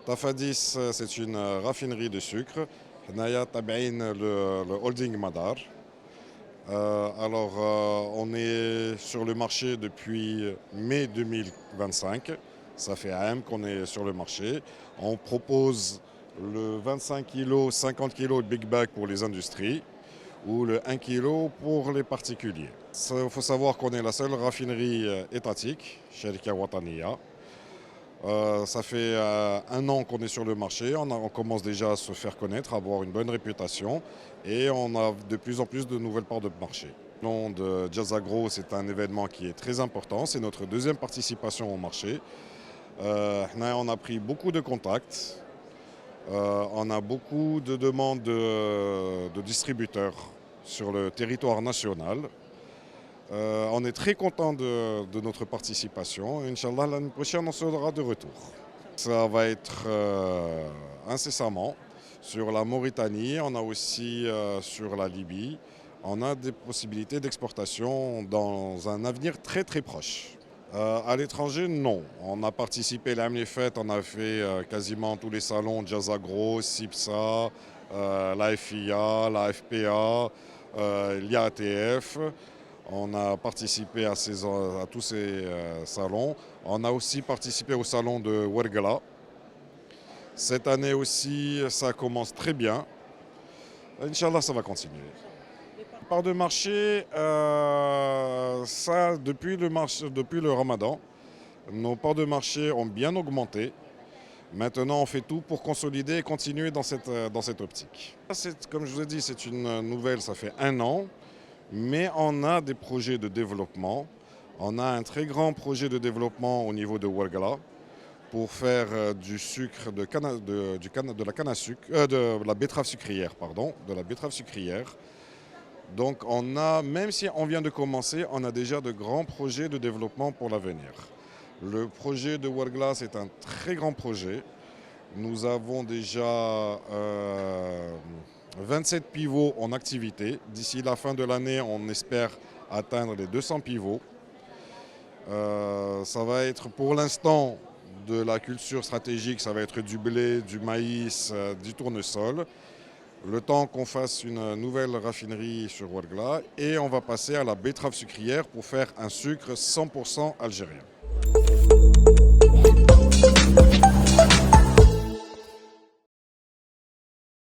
Tafadis, c'est une raffinerie de sucre. Naya Tabaïn, le holding Madar. On est sur le marché depuis mai 2025. Ça fait un an qu'on est sur le marché. On propose le 25 kg, 50 kg de Big Bag pour les industries ou le 1 kg pour les particuliers. Il faut savoir qu'on est la seule raffinerie étatique, Sharika Wataniya. Ça fait un an qu'on est sur le marché, on commence déjà à se faire connaître, à avoir une bonne réputation et on a de plus en plus de nouvelles parts de marché. Le nom de Jazz Agro, c'est un événement qui est très important, c'est notre deuxième participation au marché. On a pris beaucoup de contacts, on a beaucoup de demandes de distributeurs sur le territoire national. On est très content de notre participation. Inch'Allah, l'année prochaine, on sera de retour. Ça va être incessamment sur la Mauritanie, on a aussi sur la Libye. On a des possibilités d'exportation dans un avenir très très proche. À l'étranger, non. On a participé l'année fête, on a fait quasiment tous les salons Jazz Agro, CIPSA, la FIA, la FPA, l'IATF. On a participé à tous ces salons. On a aussi participé au salon de Ouargla. Cette année aussi, ça commence très bien. Inch'Allah, ça va continuer. Part de marché, depuis le Ramadan, nos parts de marché ont bien augmenté. Maintenant, on fait tout pour consolider et continuer dans cette optique. Comme je vous ai dit, c'est une nouvelle, ça fait un an. Mais on a des projets de développement. On a un très grand projet de développement au niveau de Ouargla pour faire du sucre de la canne à sucre, de la betterave sucrière, pardon, de la betterave sucrière. Donc même si on vient de commencer, on a déjà de grands projets de développement pour l'avenir. Le projet de Ouargla, c'est un très grand projet. Nous avons déjà 27 pivots en activité. D'ici la fin de l'année, on espère atteindre les 200 pivots. Ça va être pour l'instant de la culture stratégique, ça va être du blé, du maïs, du tournesol. Le temps qu'on fasse une nouvelle raffinerie sur Ouargla et on va passer à la betterave sucrière pour faire un sucre 100% algérien.